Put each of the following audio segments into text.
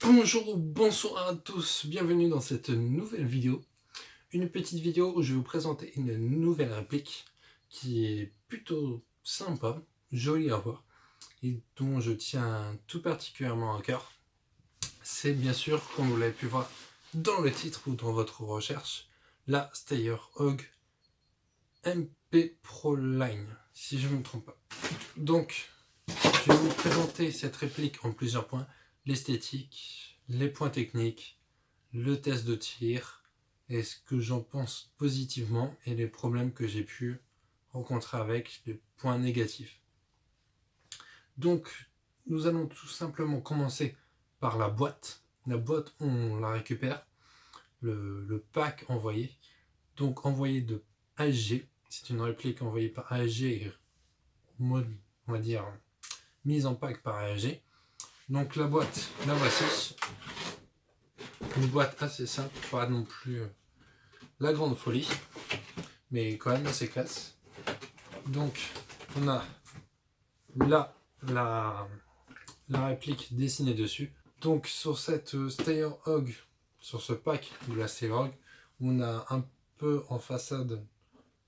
Bonjour ou bonsoir à tous, bienvenue dans cette nouvelle vidéo. Une petite vidéo où je vais vous présenter une nouvelle réplique qui est plutôt sympa, jolie à voir et dont je tiens tout particulièrement à cœur. C'est bien sûr, comme vous l'avez pu voir dans le titre ou dans votre recherche, la Steyr Hog MP Pro Line, si je ne me trompe pas. Donc, je vais vous présenter cette réplique en plusieurs points: l'esthétique, les points techniques, le test de tir, et ce que j'en pense positivement et les problèmes que j'ai pu rencontrer avec, les points négatifs. Donc, nous allons tout simplement commencer par la boîte. La boîte, on la récupère, le pack envoyé, donc envoyé de ASG. C'est une réplique envoyée par ASG et mode, on va dire, mise en pack par ASG. Donc la boîte, la voici. Une boîte assez simple, pas non plus la grande folie, mais quand même assez classe. Donc on a là la réplique dessinée dessus. Donc sur cette Steyr Hog, sur ce pack de la Steyr Hog, on a un peu en façade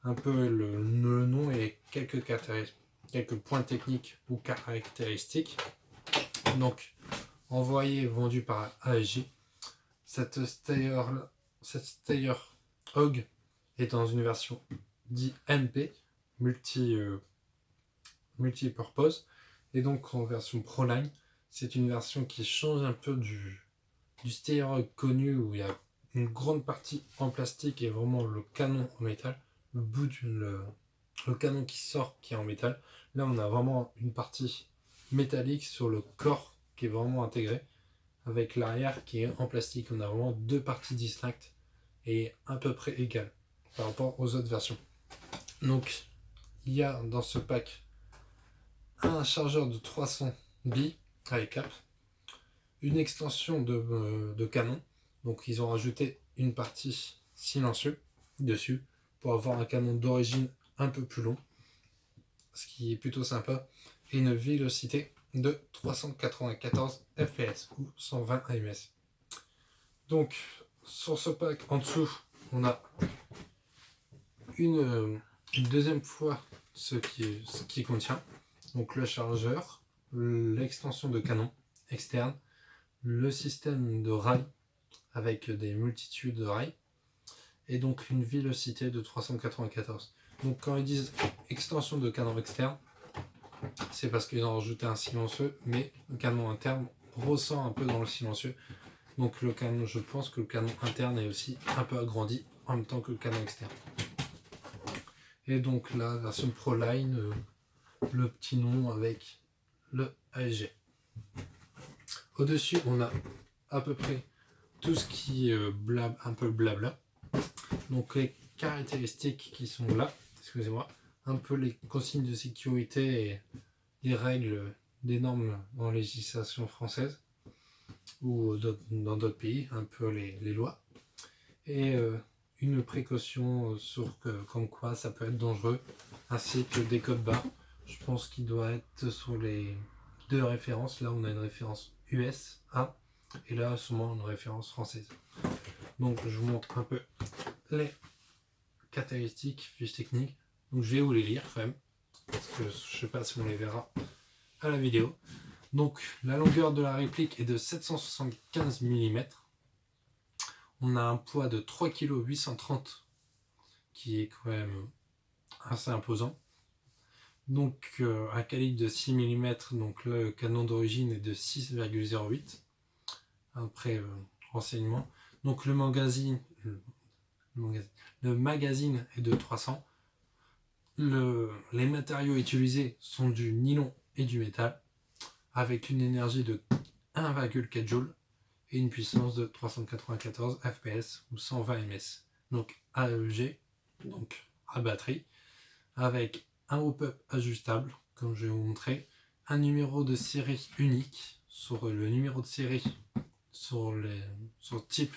un peu le nom et quelques points techniques ou caractéristiques. Donc envoyé, vendu par ASG. Cette Steyr Hog est dans une version dit MP, multi-purpose, et donc en version Proline. C'est une version qui change un peu du Steyr Hog connu, où il y a une grande partie en plastique et vraiment le canon en métal, le canon qui sort qui est en métal. Là on a vraiment une partie métallique sur le corps qui est vraiment intégré, avec l'arrière qui est en plastique. On a vraiment deux parties distinctes et à peu près égales par rapport aux autres versions. Donc il y a dans ce pack un chargeur de 300 billes avec cap, une extension de canon. Donc ils ont rajouté une partie silencieux dessus pour avoir un canon d'origine un peu plus long, ce qui est plutôt sympa, et une vélocité de 394 fps ou 120 ms. Donc sur ce pack en dessous, on a une deuxième fois ce qui contient donc le chargeur, l'extension de canon externe, le système de rails avec des multitudes de rails, et donc une vélocité de 394. Donc quand ils disent extension de canon externe, c'est parce qu'ils ont rajouté un silencieux, mais le canon interne ressent un peu dans le silencieux. Donc le canon, je pense que le canon interne est aussi un peu agrandi en même temps que le canon externe. Et donc la version Proline, le petit nom avec le ASG. Au-dessus, on a à peu près tout ce qui est un peu blabla. Donc les caractéristiques qui sont là, excusez-moi, un peu les consignes de sécurité et les règles des normes en législation française ou dans d'autres pays, un peu les lois. Et une précaution sur comme quoi ça peut être dangereux, ainsi que des codes barres. Je pense qu'il doit être sur les deux références. Là, on a une référence USA et là, sûrement une référence française. Donc, je vous montre un peu les caractéristiques, fiches techniques. Donc, je vais vous les lire quand même, parce que je ne sais pas si on les verra à la vidéo. Donc, la longueur de la réplique est de 775 mm. On a un poids de 3,830 kg, qui est quand même assez imposant. Donc un calibre de 6 mm, donc le canon d'origine est de 6,08 après renseignement. Donc le magazine est de 300. Les matériaux utilisés sont du nylon et du métal, avec une énergie de 1,4 joules et une puissance de 394 fps ou 120 ms. Donc AEG, donc à batterie, avec un hop-up ajustable, comme je vais vous montrer, un numéro de série unique. Sur le numéro de série, sur le type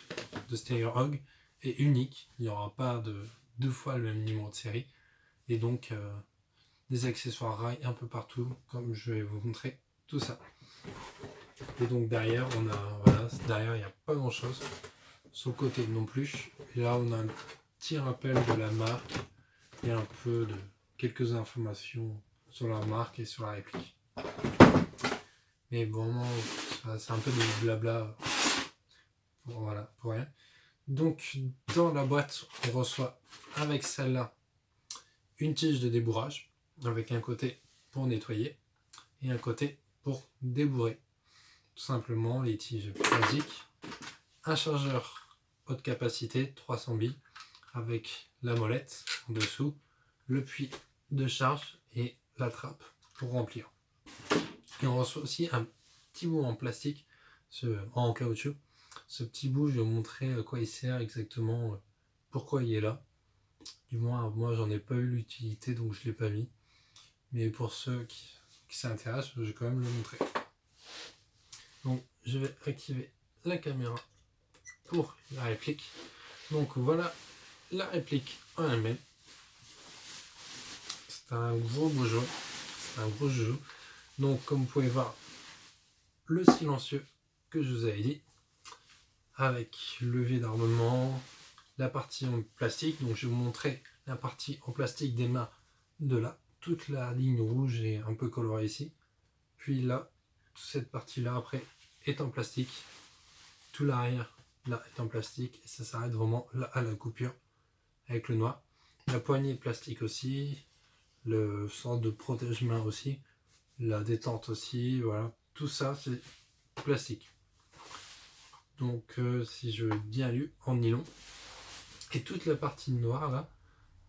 de Steyr Hog est unique, il n'y aura pas deux fois le même numéro de série, et donc des accessoires rails un peu partout, comme je vais vous montrer tout ça. Et donc derrière on a voilà, Là, derrière, il n'y a pas grand chose. Sur le côté non plus. Et là, on a un petit rappel de la marque et un peu de quelques informations sur la marque et sur la réplique. Mais vraiment, c'est un peu de blabla. Bon, voilà, pour rien. Donc, dans la boîte, on reçoit avec celle-là une tige de débourrage, avec un côté pour nettoyer et un côté pour débourrer. Tout simplement, les tiges basiques. Un chargeur haute capacité, 300 billes, avec la molette en dessous, le puits de charge et la trappe pour remplir. Et on reçoit aussi un petit bout en plastique, en caoutchouc. Ce petit bout, je vais vous montrer à quoi il sert exactement, pourquoi il est là. Du moins, moi, j'en ai pas eu l'utilité, donc je ne l'ai pas mis. Mais pour ceux qui s'intéressent, je vais quand même le montrer. Donc, je vais activer la caméra pour la réplique. Donc, voilà la réplique en elle-même. C'est un gros beau jeu. C'est un gros jeu. Donc, comme vous pouvez voir, le silencieux que je vous avais dit, avec levier d'armement, la partie en plastique. Donc, je vais vous montrer la partie en plastique des mains de là. Toute la ligne rouge est un peu colorée ici. Puis là, cette partie-là, après, est en plastique. Tout l'arrière, là, est en plastique. Et ça s'arrête vraiment là à la coupure, avec le noir. La poignée plastique aussi. Le centre de protège-main aussi. La détente aussi. Voilà. Tout ça, c'est plastique. Donc, si je bien lu, en nylon. Et toute la partie noire, là,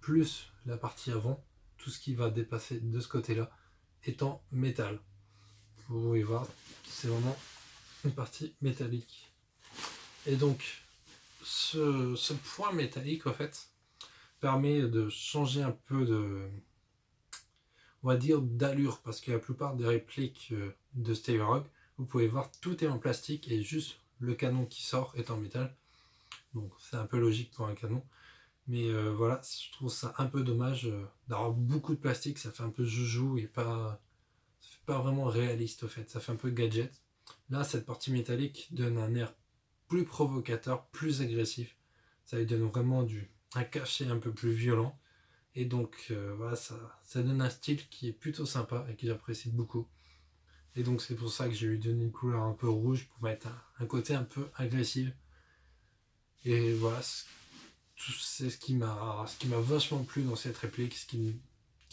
plus la partie avant, tout ce qui va dépasser de ce côté-là, est en métal. Vous pouvez voir, c'est vraiment une partie métallique. Et donc, ce point métallique, en fait, permet de changer un peu de, on va dire, d'allure, parce que la plupart des répliques de Steven, vous pouvez voir, tout est en plastique et juste le canon qui sort est en métal. Donc, c'est un peu logique pour un canon. Mais voilà, je trouve ça un peu dommage d'avoir beaucoup de plastique, ça fait un peu joujou et pas vraiment réaliste au fait, ça fait un peu gadget. Là, cette partie métallique donne un air plus provocateur, plus agressif. Ça lui donne vraiment un cachet un peu plus violent. Et donc, voilà, ça donne un style qui est plutôt sympa et que j'apprécie beaucoup. Et donc, c'est pour ça que j'ai lui donné une couleur un peu rouge pour mettre un côté un peu agressif. Et voilà, c'est ce qui m'a vachement plu dans cette réplique, ce qui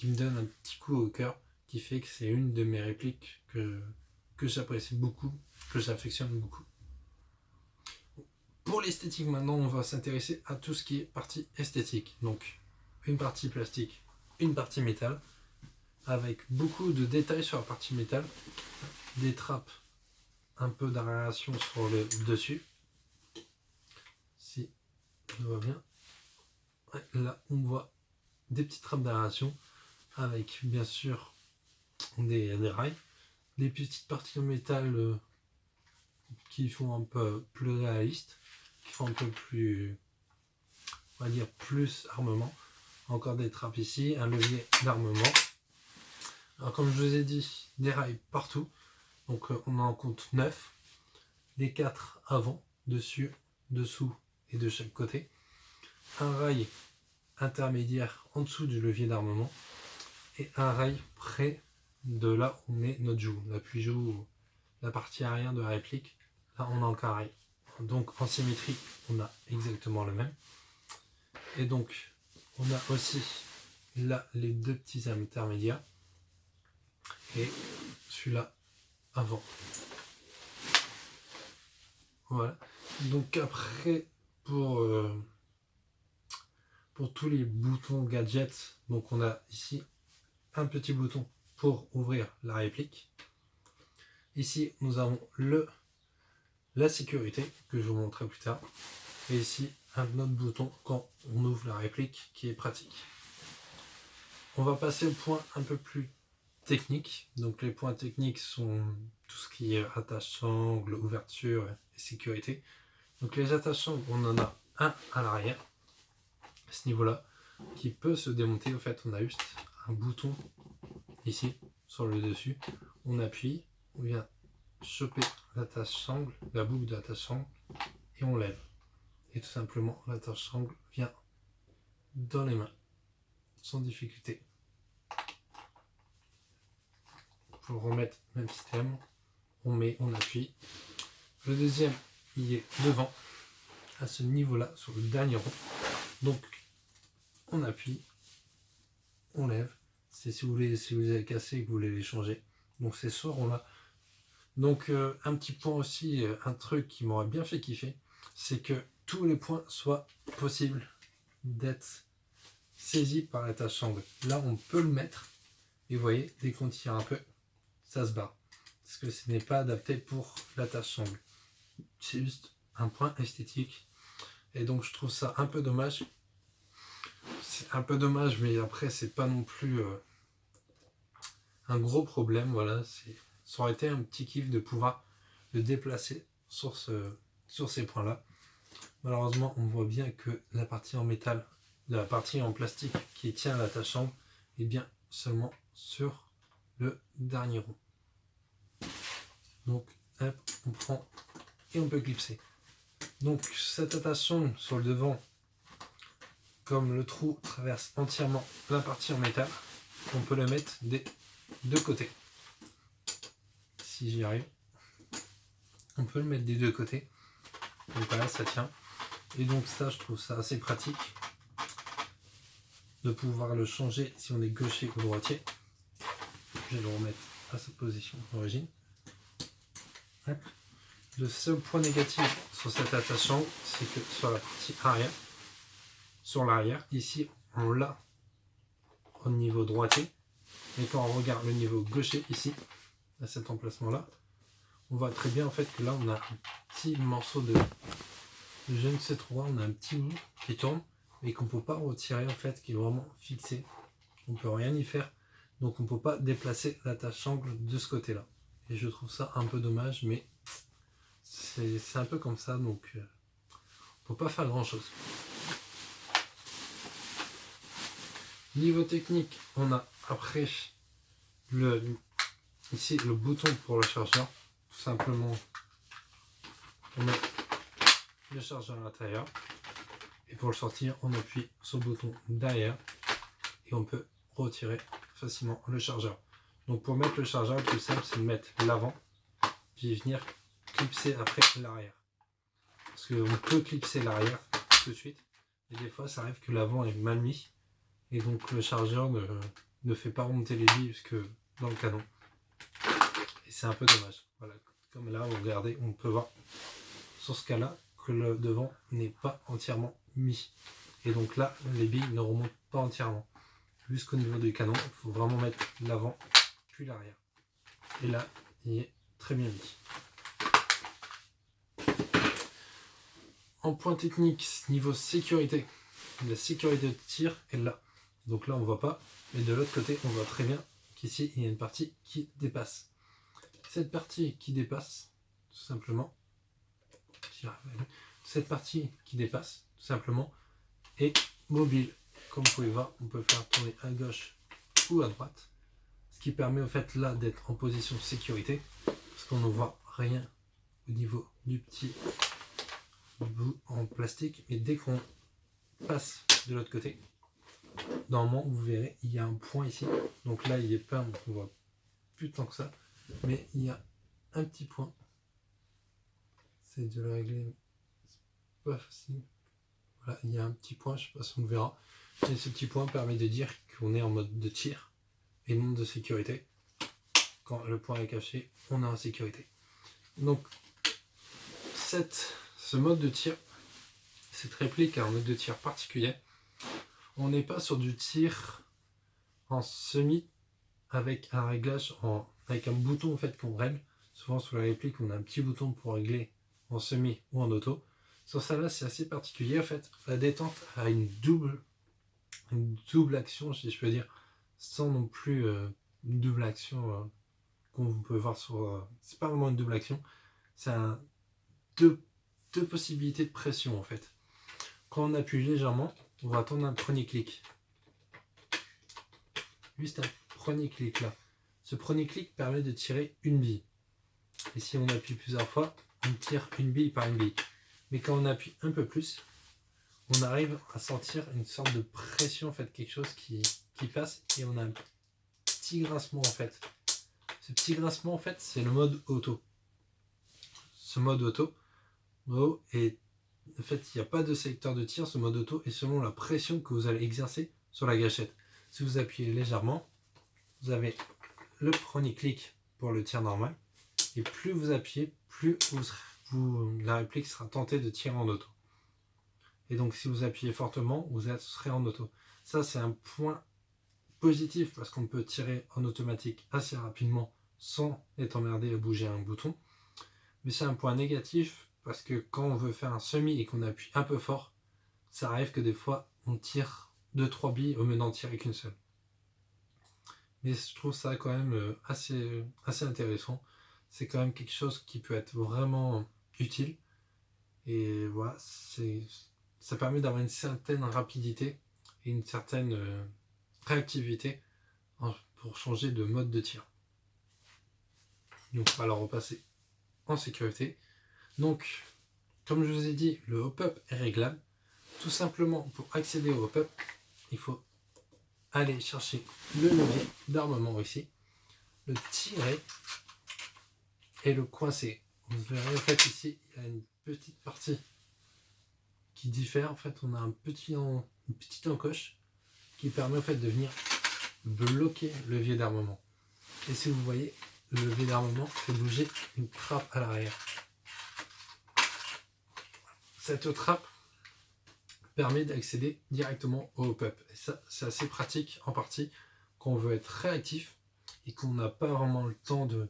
me donne un petit coup au cœur, qui fait que c'est une de mes répliques que j'apprécie beaucoup, que j'affectionne beaucoup. Pour l'esthétique maintenant, on va s'intéresser à tout ce qui est partie esthétique. Donc une partie plastique, une partie métal, avec beaucoup de détails sur la partie métal, des trappes, un peu d'aération sur le dessus, si on voit bien. Là, on voit des petites trappes d'aération avec bien sûr des rails, des petites parties en métal qui font un peu plus réaliste, qui font un peu plus, on va dire, plus armement. Encore des trappes ici, un levier d'armement. Alors comme je vous ai dit, des rails partout. Donc on en compte 9. Les 4 avant, dessus, dessous et de chaque côté. Un rail intermédiaire en dessous du levier d'armement. Et un rail près de là où on met notre joue. L'appui-joue, la partie arrière de la réplique. Là on a encore un rail. Donc en symétrie, on a exactement le même. Et donc on a aussi là les deux petits intermédiaires. Et celui-là avant. Voilà. Donc après, pour tous les boutons gadgets, donc on a ici un petit bouton pour ouvrir la réplique. Ici, nous avons la sécurité, que je vous montrerai plus tard. Et ici, un autre bouton quand on ouvre la réplique, qui est pratique. On va passer au point un peu plus technique. Donc les points techniques sont tout ce qui est attache-sangle, ouverture et sécurité. Donc les attache-sangles, on en a un à l'arrière, à ce niveau-là, qui peut se démonter. En fait, on a juste un bouton ici, sur le dessus. On appuie, on vient choper l'attache-sangle, la boucle de l'attache-sangle, et on lève. Et tout simplement, l'attache-sangle vient dans les mains, sans difficulté. Pour le remettre, même système, on appuie. Le deuxième, il est devant, à ce niveau-là, sur le dernier rond. Donc, on appuie, on lève. C'est si vous avez cassé et que vous voulez les changer. Donc, c'est ce rond-là. Donc, un petit point aussi, un truc qui m'aurait bien fait kiffer, c'est que tous les points soient possibles d'être saisis par l'attache-sangle. Là, on peut le mettre. Et vous voyez, dès qu'on tire un peu, ça se barre. Parce que ce n'est pas adapté pour l'attache-sangle. C'est juste un point esthétique. Et donc, je trouve ça un peu dommage. C'est un peu dommage, mais après, c'est pas non plus un gros problème. Voilà, ça aurait été un petit kiff de pouvoir le déplacer sur ces points-là. Malheureusement, on voit bien que la partie en métal, la partie en plastique qui tient l'attache-sangle est bien seulement sur le dernier rond. Donc, hop, on prend et on peut clipser. Donc, cette attache-sangle sur le devant, comme le trou traverse entièrement la partie en métal, on peut le mettre des deux côtés. Si j'y arrive, on peut le mettre des deux côtés. Donc voilà, ça tient. Et donc ça, je trouve ça assez pratique de pouvoir le changer si on est gaucher ou droitier. Je vais le remettre à sa position d'origine. Le seul point négatif sur cette attache-sangle, c'est que sur la partie arrière, sur l'arrière, ici, on l'a au niveau droitier. Mais quand on regarde le niveau gaucher ici, à cet emplacement-là, on voit très bien en fait que là, on a un petit morceau de je ne sais trop, on a un petit bout qui tourne et qu'on ne peut pas retirer en fait, qui est vraiment fixé. On ne peut rien y faire, donc on ne peut pas déplacer l'attache-sangle de ce côté-là. Et je trouve ça un peu dommage, mais c'est un peu comme ça, donc on ne peut pas faire grand-chose. Niveau technique, on a après ici le bouton pour le chargeur. Tout simplement, on met le chargeur à l'intérieur. Et pour le sortir, on appuie sur le bouton derrière et on peut retirer facilement le chargeur. Donc pour mettre le chargeur, le plus simple, c'est de mettre l'avant, puis venir clipser après l'arrière. Parce qu'on peut clipser l'arrière tout de suite, et des fois ça arrive que l'avant est mal mis, et donc le chargeur ne fait pas remonter les billes jusque dans le canon. Et c'est un peu dommage. Voilà. Comme là, vous regardez, on peut voir sur ce cas-là que le devant n'est pas entièrement mis. Et donc là, les billes ne remontent pas entièrement. Jusqu'au niveau du canon, il faut vraiment mettre l'avant puis l'arrière. Et là, il est très bien mis. En point technique, niveau sécurité, la sécurité de tir est là. Donc là, on ne voit pas. Mais de l'autre côté, on voit très bien qu'ici, il y a une partie qui dépasse. Cette partie qui dépasse, tout simplement, cette partie qui dépasse, tout simplement, est mobile. Comme vous pouvez voir, on peut faire tourner à gauche ou à droite. Ce qui permet au fait là d'être en position de sécurité. Parce qu'on ne voit rien au niveau du petit bout en plastique. Et dès qu'on passe de l'autre côté, normalement vous verrez, il y a un point ici. Donc là il est peint, donc on voit plus tant que ça. Mais il y a un petit point. C'est de le régler. C'est pas facile. Voilà, il y a un petit point, je ne sais pas si on le verra. Et ce petit point permet de dire qu'on est en mode de tir et non de sécurité. Quand le point est caché, on est en sécurité. Donc, ce mode de tir, cette réplique a un mode de tir particulier. On n'est pas sur du tir en semi avec un réglage, avec un bouton en fait qu'on règle. Souvent sur la réplique, on a un petit bouton pour régler en semi ou en auto. Sur celle-là, c'est assez particulier en fait. La détente a une double action, si je peux dire, sans non plus une double action qu'on peut voir sur. C'est pas vraiment une double action, c'est deux possibilités de pression en fait. Quand on appuie légèrement, on va attendre un premier clic. Juste un premier clic là. Ce premier clic permet de tirer une bille. Et si on appuie plusieurs fois, on tire une bille par une bille. Mais quand on appuie un peu plus, on arrive à sentir une sorte de pression, en fait, quelque chose qui passe, et on a un petit grincement en fait. Ce petit grincement en fait, c'est le mode auto. Ce mode auto, et en fait, il n'y a pas de sélecteur de tir, ce mode auto est selon la pression que vous allez exercer sur la gâchette. Si vous appuyez légèrement, vous avez le premier clic pour le tir normal, et plus vous appuyez, plus la réplique sera tentée de tirer en auto. Et donc si vous appuyez fortement, vous serez en auto. Ça, c'est un point positif parce qu'on peut tirer en automatique assez rapidement sans être emmerdé à bouger un bouton. Mais c'est un point négatif parce que quand on veut faire un semi et qu'on appuie un peu fort, ça arrive que des fois on tire 2-3 billes au lieu d'en tirer qu'une seule. Mais je trouve ça quand même assez intéressant. C'est quand même quelque chose qui peut être vraiment utile. Et voilà, ça permet d'avoir une certaine rapidité et une certaine réactivité pour changer de mode de tir. Donc on va la repasser en sécurité. Donc, comme je vous ai dit, le hop-up est réglable. Tout simplement, pour accéder au hop-up, il faut aller chercher le levier d'armement ici, le tirer et le coincer. Vous verrez en fait ici, il y a une petite partie qui diffère. En fait, on a une petite encoche qui permet en fait de venir bloquer le levier d'armement. Et si vous voyez, le levier d'armement fait bouger une trappe à l'arrière. Cette trappe permet d'accéder directement au hop-up. Et ça, c'est assez pratique en partie quand on veut être réactif et qu'on n'a pas vraiment le temps de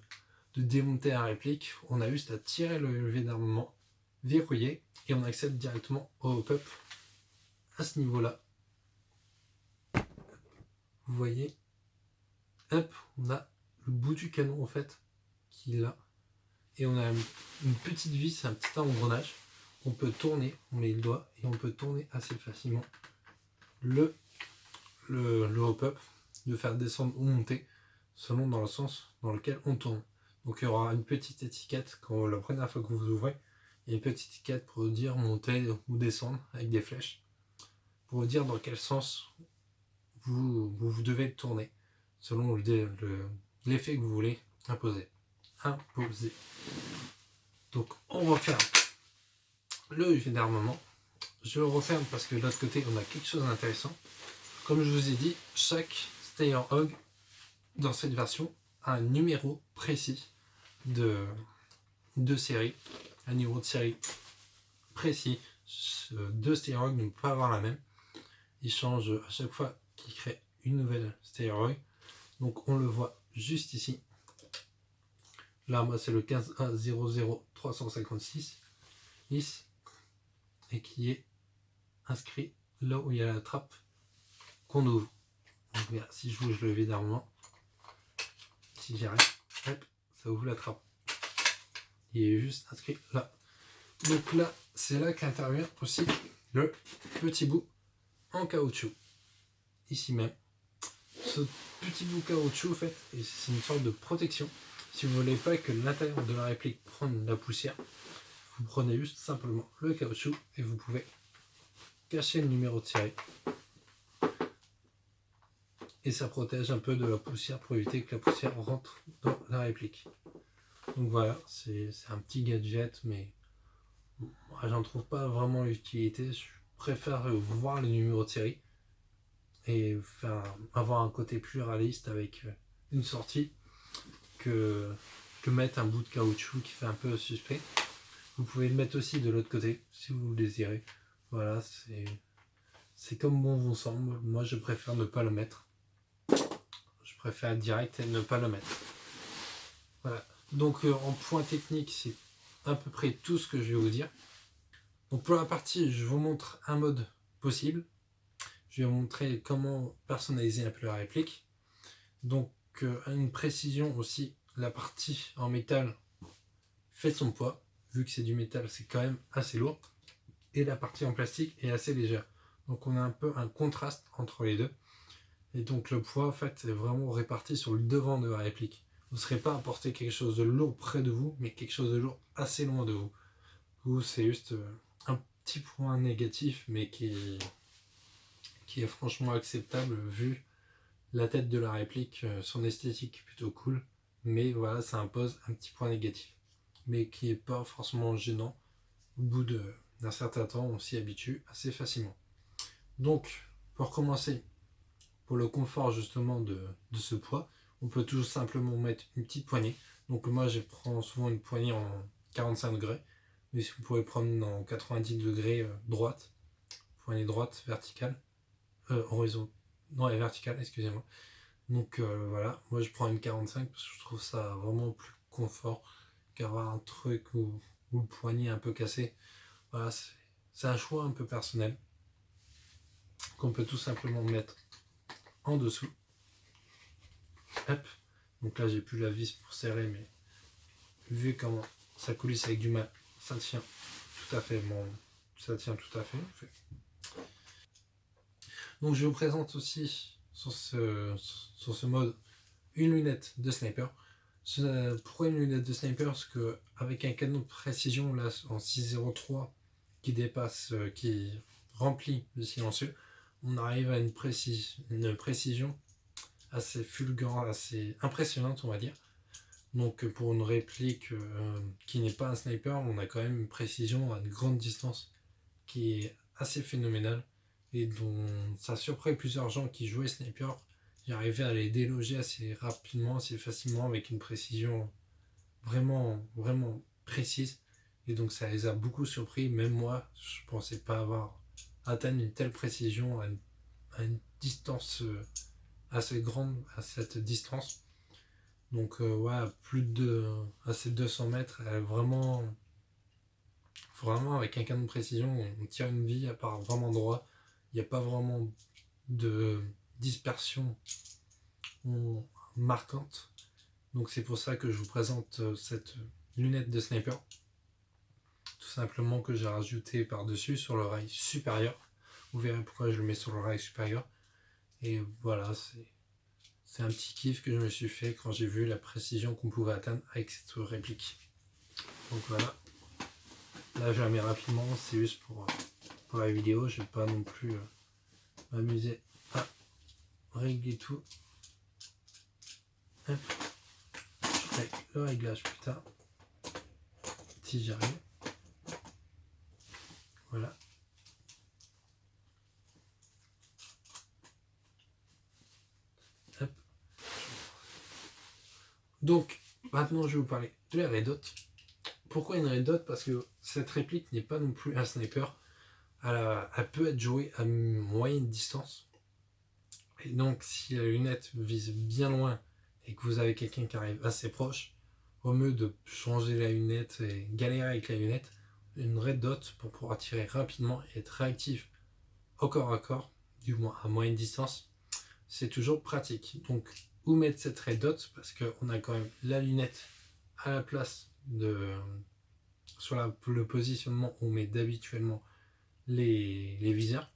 démonter la réplique. On a juste à tirer le levier d'armement, verrouiller, et on accède directement au hop-up à ce niveau-là. Vous voyez, hop, on a le bout du canon en fait qui est là. Et on a une petite vis, un petit engrenage. On peut tourner, on met le doigt et on peut tourner assez facilement le hop-up, de faire descendre ou monter selon dans le sens dans lequel on tourne. Donc il y aura une petite étiquette quand la première fois que vous ouvrez, il y a une petite étiquette pour vous dire monter ou descendre avec des flèches, pour vous dire dans quel sens vous devez tourner selon l'effet que vous voulez imposer. Donc on referme le levier d'armement. Je le referme parce que de l'autre côté on a quelque chose d'intéressant. Comme je vous ai dit, chaque Steyr Hog dans cette version a un numéro précis de série, un numéro de série précis. Deux Steyr Hog ne peuvent pas avoir la même. Ils changent à chaque fois qu'ils créent une nouvelle Steyr Hog. Donc on le voit juste ici. Là, moi c'est le 15A00356 et qui est inscrit là où il y a la trappe qu'on ouvre. Donc là, si je bouge le levier d'armement, si j'arrête, hop, ça ouvre la trappe. Il est juste inscrit là. Donc là, c'est là qu'intervient aussi le petit bout en caoutchouc. Ici même. Ce petit bout caoutchouc, en fait, c'est une sorte de protection. Si vous ne voulez pas que l'intérieur de la réplique prenne la poussière, vous prenez juste simplement le caoutchouc et vous pouvez cacher le numéro de série. Et ça protège un peu de la poussière pour éviter que la poussière rentre dans la réplique. Donc voilà, c'est un petit gadget, mais moi, j'en trouve pas vraiment l'utilité. Je préfère voir le numéro de série et avoir un côté plus réaliste avec une sortie que mettre un bout de caoutchouc qui fait un peu suspect. Vous pouvez le mettre aussi de l'autre côté si vous le désirez. Voilà, c'est comme bon vous semble. Moi je préfère ne pas le mettre. Je préfère direct et ne pas le mettre. Voilà. Donc en point technique, c'est à peu près tout ce que je vais vous dire. Donc pour la partie, je vous montre un mode possible. Je vais vous montrer comment personnaliser un peu la réplique. Donc une précision aussi, la partie en métal fait son poids. Vu que c'est du métal, c'est quand même assez lourd. Et la partie en plastique est assez légère. Donc on a un peu un contraste entre les deux. Et donc le poids en fait est vraiment réparti sur le devant de la réplique. vous ne serez pas à porter quelque chose de lourd près de vous, mais quelque chose de lourd assez loin de vous. Ou c'est juste un petit point négatif, mais qui est franchement acceptable vu la tête de la réplique, son esthétique est plutôt cool, mais voilà, ça impose un petit point négatif, mais qui n'est pas forcément gênant. Au bout d'un certain temps, on s'y habitue assez facilement. Donc, pour commencer, pour le confort justement de ce poids, on peut tout simplement mettre une petite poignée. Donc moi, je prends souvent une poignée en 45 degrés, mais si vous pouvez prendre en 90 degrés droite, poignée droite, verticale, horizon, non, verticale, excusez-moi. Donc voilà, moi je prends une 45 parce que je trouve ça vraiment plus confort qu'avoir un truc où le poignet est un peu cassé. Voilà, c'est un choix un peu personnel qu'on peut tout simplement mettre en dessous. Hop. Donc là j'ai plus la vis pour serrer, mais vu comment ça coulisse avec du mal, ça tient tout à fait. Bon, ça tient tout à fait. Donc je vous présente aussi sur ce mode une lunette de sniper. Pourquoi une lunette de sniper? Parce qu'avec un canon de précision là en 6.03 qui dépasse, qui remplit le silencieux, on arrive à une précision assez fulgurante, assez impressionnante, on va dire. Donc pour une réplique qui n'est pas un sniper, on a quand même une précision à une grande distance qui est assez phénoménale et dont ça surpris plusieurs gens qui jouaient sniper. J'arrivais à les déloger assez rapidement, assez facilement avec une précision vraiment, vraiment précise. Et donc ça les a beaucoup surpris. Même moi, je ne pensais pas avoir atteint une telle précision à une distance assez grande, à cette distance. Donc ouais, à ces 200 mètres, vraiment avec un canon de précision, on tire une vie à part vraiment droit. Il n'y a pas vraiment de dispersion marquante. Donc c'est pour ça que je vous présente cette lunette de sniper. Tout simplement que j'ai rajouté par-dessus sur le rail supérieur. Vous verrez pourquoi je le mets sur le rail supérieur. Et voilà, c'est un petit kiff que je me suis fait quand j'ai vu la précision qu'on pouvait atteindre avec cette réplique. Donc voilà. Là je la mets rapidement, c'est juste pour la vidéo. Je ne vais pas non plus m'amuser à régler tout. Hop. Je ferai le réglage plus tard. Si j'y arrive. Voilà. Hop. Donc, maintenant je vais vous parler de la red dot. Pourquoi une red dot? Parce que cette réplique n'est pas non plus un sniper. Elle peut être jouée à moyenne distance. Et donc, si la lunette vise bien loin et que vous avez quelqu'un qui arrive assez proche, au mieux de changer la lunette et galérer avec la lunette, une red dot pour pouvoir tirer rapidement et être réactif au corps à corps, du moins à moyenne distance, c'est toujours pratique. Donc, où mettre cette red dot? Parce qu'on a quand même la lunette à la place sur le positionnement où on met d'habituellement les viseurs.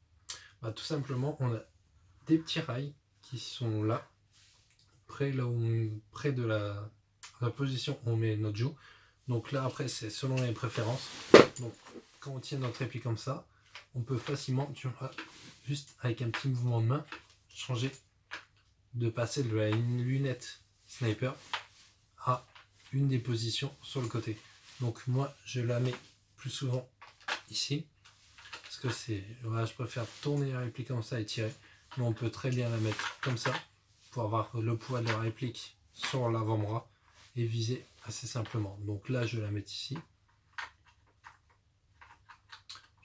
Bah, tout simplement, on a des petits rails qui sont là, près de la position où on met notre joue. Donc là, après, c'est selon les préférences. Donc, quand on tient notre réplique comme ça, on peut facilement, juste avec un petit mouvement de main, changer de passer de la lunette sniper à une des positions sur le côté. Donc moi, je la mets plus souvent ici, parce que voilà, je préfère tourner la réplique comme ça et tirer, mais on peut très bien la mettre comme ça, pour avoir le poids de la réplique sur l'avant-bras et viser assez simplement. Donc là, je vais la mettre ici. Je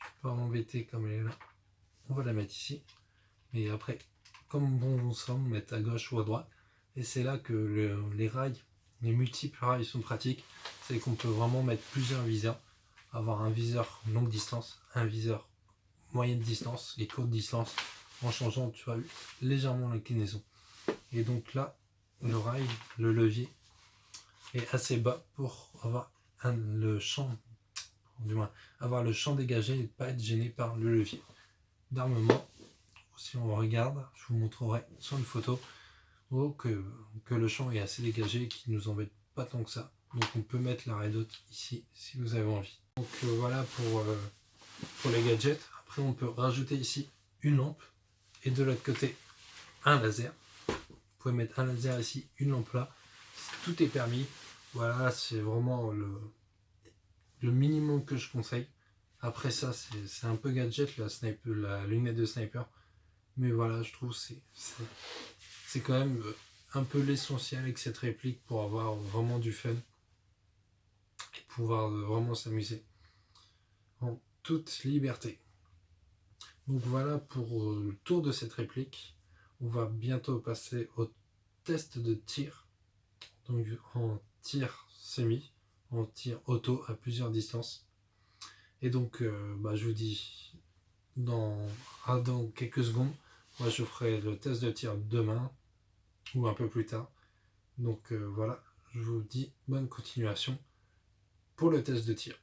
ne vais pas m'embêter comme elle est là. On va la mettre ici. Et après, comme bon vous semble, mettre à gauche ou à droite. Et c'est là que les rails, les multiples rails sont pratiques. C'est qu'on peut vraiment mettre plusieurs viseurs. Avoir un viseur longue distance, un viseur moyenne distance et courte distance, en changeant, tu vois, légèrement l'inclinaison. Et donc là, le rail, le levier est assez bas pour avoir le champ dégagé et ne pas être gêné par le levier d'armement. Si on regarde, je vous montrerai sur une photo, Oh, que le champ est assez dégagé et qu'il nous embête pas tant que ça. Donc on peut mettre la Red Dot ici si vous avez envie. Donc voilà pour les gadgets. Après on peut rajouter ici une lampe et de l'autre côté un laser. Vous pouvez mettre un laser ici, une lampe là. Tout est permis. Voilà, c'est vraiment le minimum que je conseille. Après ça, c'est un peu gadget la lunette de sniper. Mais voilà, je trouve que c'est quand même un peu l'essentiel avec cette réplique pour avoir vraiment du fun et pouvoir vraiment s'amuser en toute liberté. Donc voilà pour le tour de cette réplique. On va bientôt passer au test de tir. Donc en tir semi, en tir auto à plusieurs distances. Et donc je vous dis dans quelques secondes, moi je ferai le test de tir demain ou un peu plus tard. Donc voilà, je vous dis bonne continuation pour le test de tir.